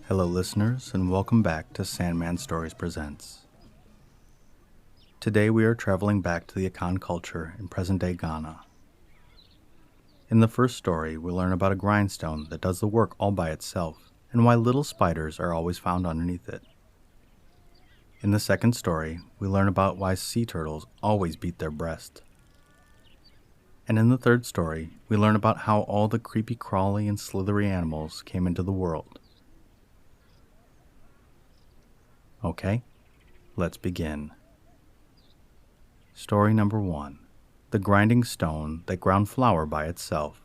Hello listeners, and welcome back to Sandman Stories Presents. Today we are traveling back to the Akan culture in present-day Ghana. In the first story, we learn about a grindstone that does the work all by itself, and why little spiders are always found underneath it. In the second story, we learn about why sea turtles always beat their breast. And in the third story, we learn about how all the creepy crawly and slithery animals came into the world. Okay, let's begin. Story number 1. The grinding stone that ground flour by itself.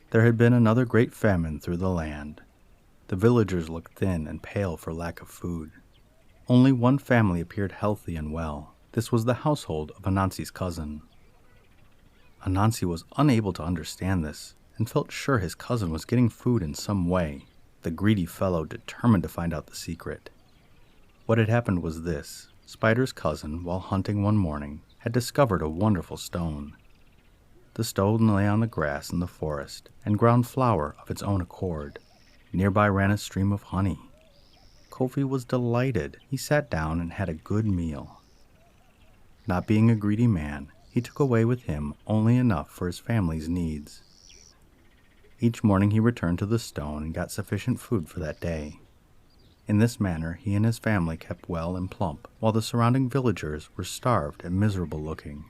There had been another great famine through the land. The villagers looked thin and pale for lack of food. Only one family appeared healthy and well. This was the household of Anansi's cousin. Anansi was unable to understand this and felt sure his cousin was getting food in some way. The greedy fellow determined to find out the secret. What had happened was this. Spider's cousin, while hunting one morning, had discovered a wonderful stone. The stone lay on the grass in the forest and ground flour of its own accord. Nearby ran a stream of honey. Kofi was delighted. He sat down and had a good meal. Not being a greedy man, he took away with him only enough for his family's needs. Each morning he returned to the stone and got sufficient food for that day. In this manner he and his family kept well and plump, while the surrounding villagers were starved and miserable looking.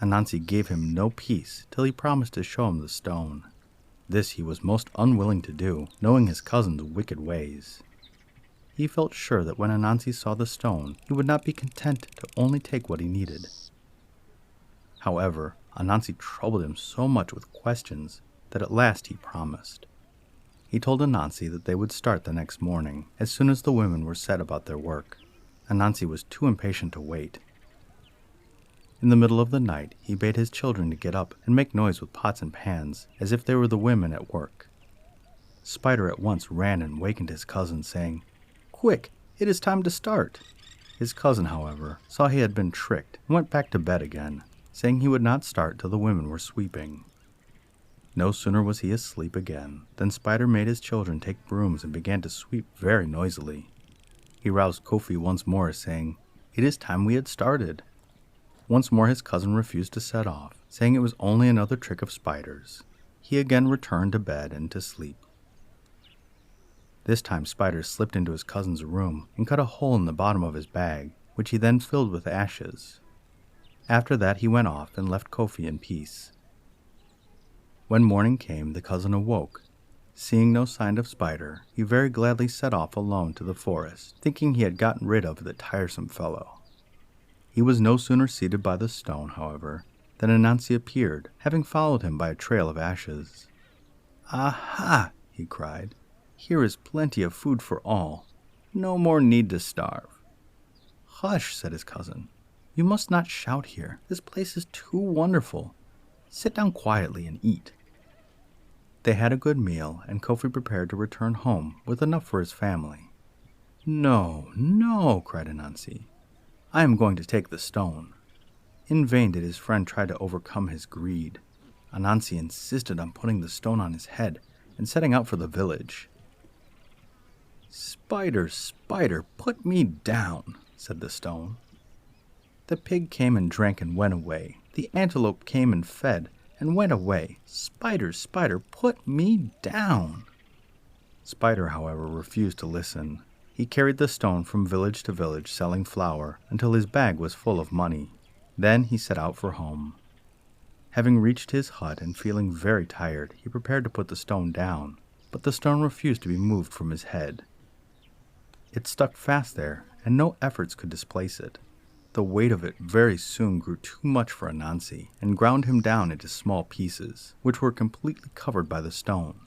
Anansi gave him no peace till he promised to show him the stone. This he was most unwilling to do, knowing his cousin's wicked ways. He felt sure that when Anansi saw the stone, he would not be content to only take what he needed. However, Anansi troubled him so much with questions that at last he promised. He told Anansi that they would start the next morning, as soon as the women were set about their work. Anansi was too impatient to wait. In the middle of the night, he bade his children to get up and make noise with pots and pans, as if they were the women at work. Spider at once ran and wakened his cousin, saying, "Quick, it is time to start." His cousin, however, saw he had been tricked and went back to bed again, saying he would not start till the women were sweeping. No sooner was he asleep again than Spider made his children take brooms and began to sweep very noisily. He roused Kofi once more, saying, "It is time we had started." Once more his cousin refused to set off, saying it was only another trick of Spider's. He again returned to bed and to sleep. This time Spider slipped into his cousin's room and cut a hole in the bottom of his bag, which he then filled with ashes. After that he went off and left Kofi in peace. When morning came, the cousin awoke. Seeing no sign of Spider, he very gladly set off alone to the forest, thinking he had gotten rid of the tiresome fellow. He was no sooner seated by the stone, however, than Anansi appeared, having followed him by a trail of ashes. "Aha!" he cried. "Here is plenty of food for all. No more need to starve." "Hush," said his cousin. "You must not shout here. This place is too wonderful. Sit down quietly and eat." They had a good meal, and Kofi prepared to return home with enough for his family. "No, no," cried Anansi. "I am going to take the stone." In vain did his friend try to overcome his greed. Anansi insisted on putting the stone on his head and setting out for the village. "Spider, Spider, put me down," said the stone. The pig came and drank and went away. The antelope came and fed and went away. "Spider, Spider, put me down." Spider, however, refused to listen. He carried the stone from village to village selling flour until his bag was full of money. Then he set out for home. Having reached his hut and feeling very tired, he prepared to put the stone down, but the stone refused to be moved from his head. It stuck fast there, and no efforts could displace it. The weight of it very soon grew too much for Anansi and ground him down into small pieces, which were completely covered by the stone.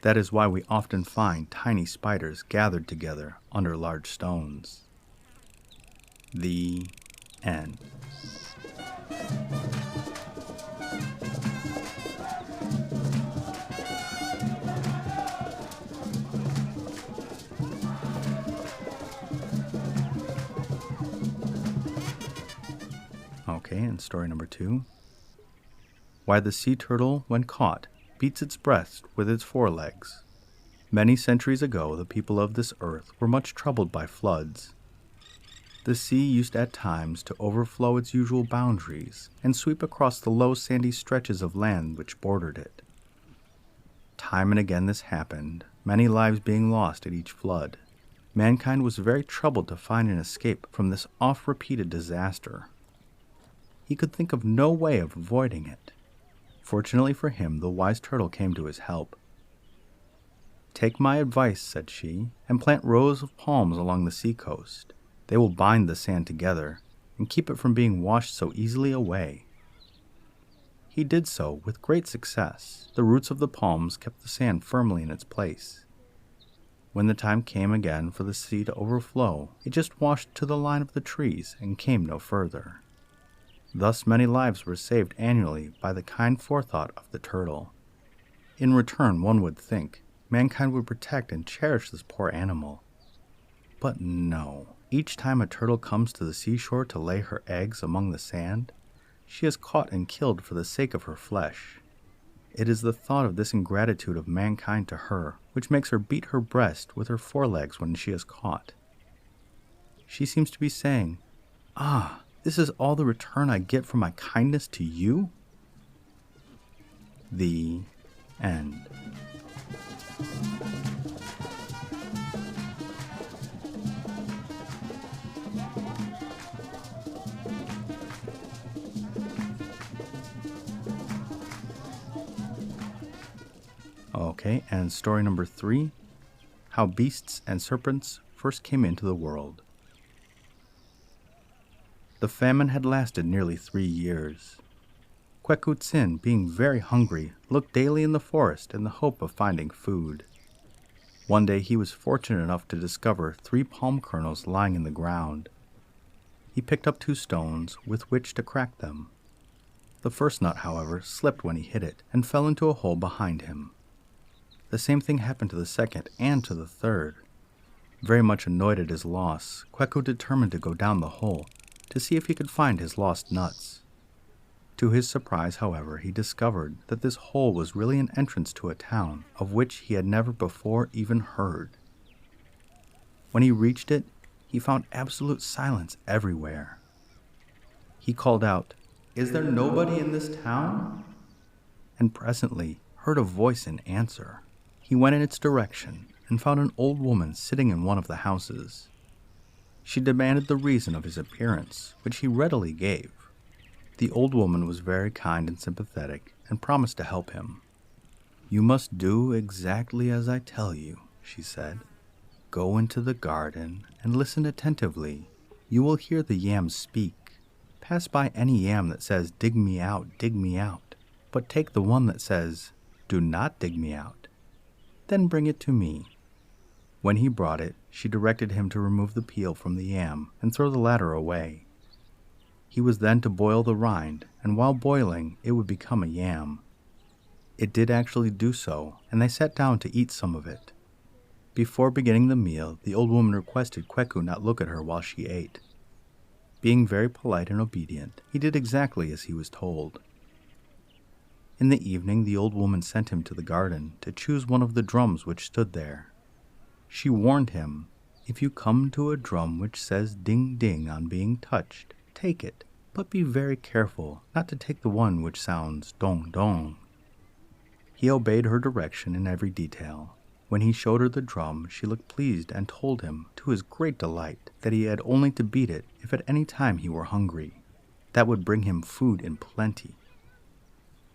That is why we often find tiny spiders gathered together under large stones. The end. Okay, and story number 2. Why the sea turtle, when caught, beats its breast with its forelegs. Many centuries ago, the people of this earth were much troubled by floods. The sea used at times to overflow its usual boundaries and sweep across the low sandy stretches of land which bordered it. Time and again this happened, many lives being lost at each flood. Mankind was very troubled to find an escape from this oft-repeated disaster. He could think of no way of avoiding it. Fortunately for him, the wise turtle came to his help. "Take my advice," said she, "and plant rows of palms along the seacoast. They will bind the sand together and keep it from being washed so easily away." He did so with great success. The roots of the palms kept the sand firmly in its place. When the time came again for the sea to overflow, it just washed to the line of the trees and came no further. Thus many lives were saved annually by the kind forethought of the turtle. In return, one would think, mankind would protect and cherish this poor animal. But no. Each time a turtle comes to the seashore to lay her eggs among the sand, she is caught and killed for the sake of her flesh. It is the thought of this ingratitude of mankind to her which makes her beat her breast with her forelegs when she is caught. She seems to be saying, "Ah, this is all the return I get for my kindness to you?" The end. Okay, and story number 3, How Beasts and Serpents First Came into the World. The famine had lasted nearly 3 years. Kwekutsin, being very hungry, looked daily in the forest in the hope of finding food. One day he was fortunate enough to discover 3 palm kernels lying in the ground. He picked up 2 stones with which to crack them. The first nut, however, slipped when he hit it and fell into a hole behind him. The same thing happened to the second and to the third. Very much annoyed at his loss, Kweku determined to go down the hole to see if he could find his lost nuts. To his surprise, however, he discovered that this hole was really an entrance to a town of which he had never before even heard. When he reached it, he found absolute silence everywhere. He called out, "Is there nobody in this town?" And presently heard a voice in answer. He went in its direction and found an old woman sitting in one of the houses. She demanded the reason of his appearance, which he readily gave. The old woman was very kind and sympathetic and promised to help him. "You must do exactly as I tell you," she said. "Go into the garden and listen attentively. You will hear the yams speak. Pass by any yam that says, 'Dig me out,' but take the one that says, 'Do not dig me out.' Then bring it to me." When he brought it, she directed him to remove the peel from the yam and throw the latter away. He was then to boil the rind, and while boiling, it would become a yam. It did actually do so, and they sat down to eat some of it. Before beginning the meal, the old woman requested Kweku not look at her while she ate. Being very polite and obedient, he did exactly as he was told. In the evening, the old woman sent him to the garden to choose one of the drums which stood there. She warned him, "If you come to a drum which says 'ding ding' on being touched, take it, but be very careful not to take the one which sounds 'dong dong.'" He obeyed her direction in every detail. When he showed her the drum, she looked pleased and told him, to his great delight, that he had only to beat it if at any time he were hungry. That would bring him food in plenty.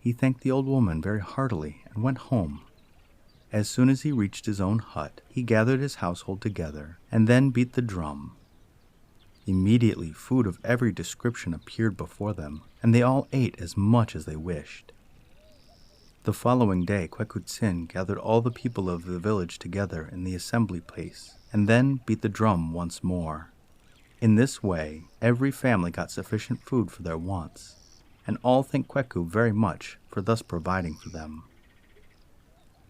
He thanked the old woman very heartily and went home. As soon as he reached his own hut, he gathered his household together and then beat the drum. Immediately, food of every description appeared before them, and they all ate as much as they wished. The following day, Kwekutsin gathered all the people of the village together in the assembly place, and then beat the drum once more. In this way, every family got sufficient food for their wants, and all thanked Kweku very much for thus providing for them.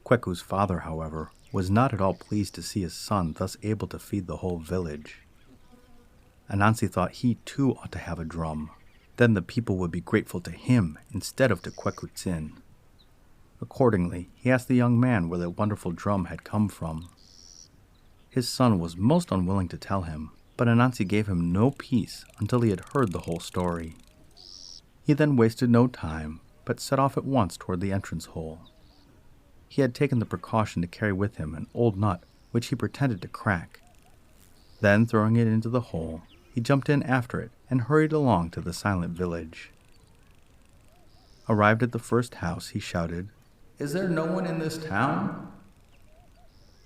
Kweku's father, however, was not at all pleased to see his son thus able to feed the whole village. Anansi thought he too ought to have a drum. Then the people would be grateful to him instead of to Kwekutsin. Accordingly, he asked the young man where the wonderful drum had come from. His son was most unwilling to tell him, but Anansi gave him no peace until he had heard the whole story. He then wasted no time, but set off at once toward the entrance hole. He had taken the precaution to carry with him an old nut, which he pretended to crack. Then, throwing it into the hole, he jumped in after it and hurried along to the silent village. Arrived at the first house, he shouted, "Is there no one in this town?"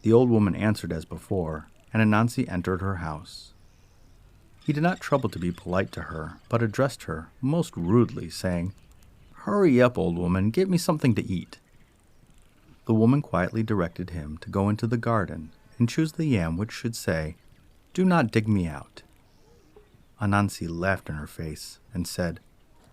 The old woman answered as before, and Anansi entered her house. He did not trouble to be polite to her, but addressed her most rudely, saying, "Hurry up, old woman, get me something to eat." The woman quietly directed him to go into the garden and choose the yam which should say, "Do not dig me out." Anansi laughed in her face and said,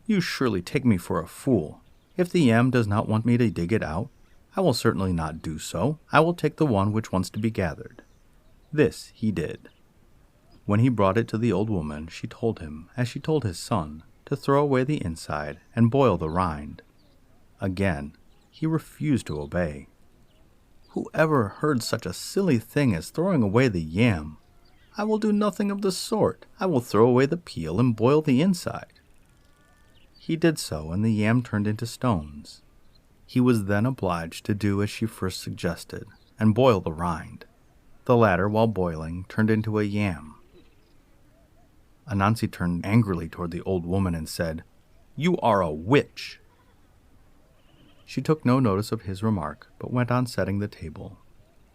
"You surely take me for a fool. If the yam does not want me to dig it out, I will certainly not do so. I will take the one which wants to be gathered." This he did. When he brought it to the old woman, she told him, as she told his son, to throw away the inside and boil the rind. Again, he refused to obey. "Who ever heard such a silly thing as throwing away the yam? I will do nothing of the sort. I will throw away the peel and boil the inside." He did so, and the yam turned into stones. He was then obliged to do as she first suggested, and boil the rind. The latter, while boiling, turned into a yam. Anansi turned angrily toward the old woman and said, "You are a witch." She took no notice of his remark, but went on setting the table.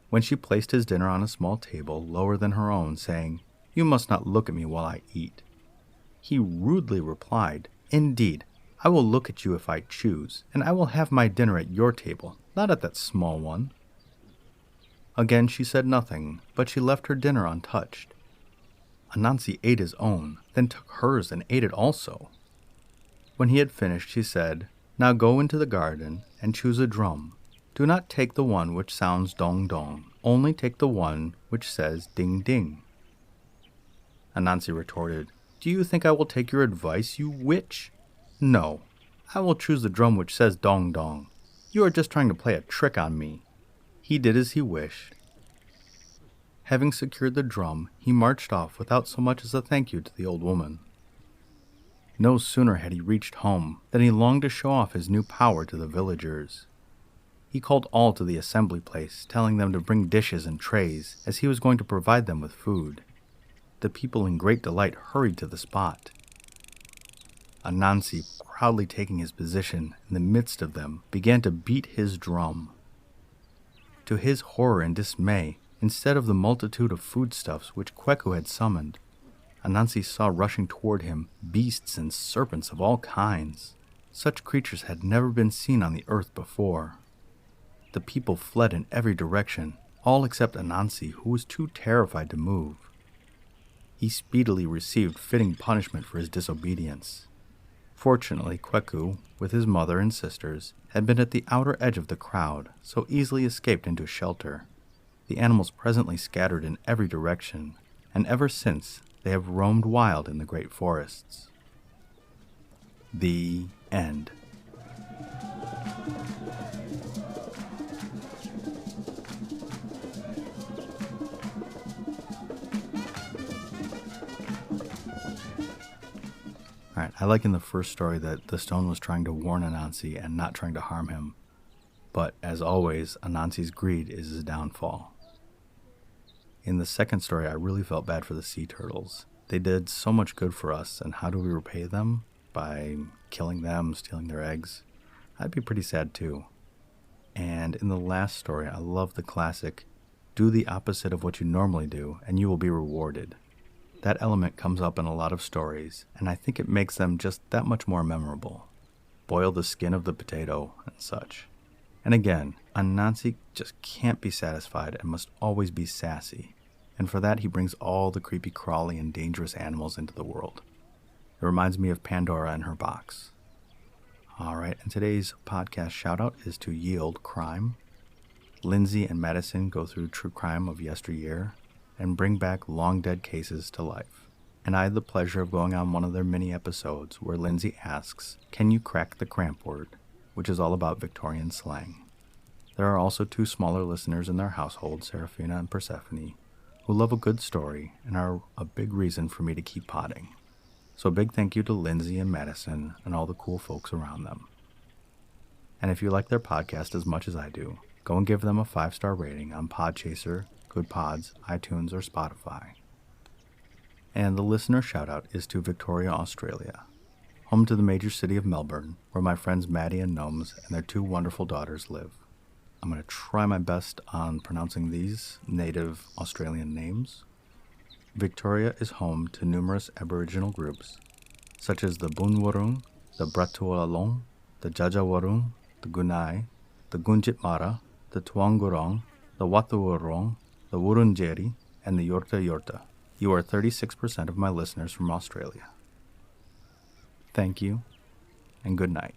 When she placed his dinner on a small table lower than her own, saying, "You must not look at me while I eat," he rudely replied, "Indeed, I will look at you if I choose, and I will have my dinner at your table, not at that small one." Again she said nothing, but she left her dinner untouched. Anansi ate his own, then took hers and ate it also. When he had finished, she said, "Now go into the garden and choose a drum. Do not take the one which sounds dong dong, only take the one which says ding ding." Anansi retorted, "Do you think I will take your advice, you witch? No, I will choose the drum which says dong dong. You are just trying to play a trick on me." He did as he wished. Having secured the drum, he marched off without so much as a thank you to the old woman. No sooner had he reached home than he longed to show off his new power to the villagers. He called all to the assembly place, telling them to bring dishes and trays, as he was going to provide them with food. The people in great delight hurried to the spot. Anansi, proudly taking his position in the midst of them, began to beat his drum. To his horror and dismay, instead of the multitude of foodstuffs which Kweku had summoned, Anansi saw rushing toward him beasts and serpents of all kinds. Such creatures had never been seen on the earth before. The people fled in every direction, all except Anansi, who was too terrified to move. He speedily received fitting punishment for his disobedience. Fortunately, Kweku, with his mother and sisters, had been at the outer edge of the crowd, so easily escaped into shelter. The animals presently scattered in every direction, and ever since they have roamed wild in the great forests. The end. Alright, I like in the first story that the stone was trying to warn Anansi and not trying to harm him. But, as always, Anansi's greed is his downfall. In the second story, I really felt bad for the sea turtles. They did so much good for us, and how do we repay them? By killing them, stealing their eggs? I'd be pretty sad too. And in the last story, I love the classic, do the opposite of what you normally do, and you will be rewarded. That element comes up in a lot of stories, and I think it makes them just that much more memorable. Boil the skin of the potato and such. And again, Anansi just can't be satisfied and must always be sassy. And for that, he brings all the creepy, crawly, and dangerous animals into the world. It reminds me of Pandora and her box. Alright, and today's podcast shoutout is to Yield Crime. Lindsay and Madison go through true crime of yesteryear and bring back long-dead cases to life. And I had the pleasure of going on one of their mini episodes where Lindsay asks, "Can you crack the cramp word?" which is all about Victorian slang. There are also 2 smaller listeners in their household, Serafina and Persephone, who love a good story and are a big reason for me to keep podding. So a big thank you to Lindsay and Madison and all the cool folks around them. And if you like their podcast as much as I do, go and give them a 5-star rating on Podchaser, Good Pods, iTunes, or Spotify. And the listener shoutout is to Victoria, Australia, home to the major city of Melbourne, where my friends Maddie and Gnomes and their 2 wonderful daughters live. I'm going to try my best on pronouncing these native Australian names. Victoria is home to numerous Aboriginal groups, such as the Boonwurrung, the Bratualong, the Jajawarung, the Gunai, the Gunjitmara, the Tuangurong, the Wathuwurrung, the Wurundjeri, and the Yorta Yorta. You are 36% of my listeners from Australia. Thank you, and good night.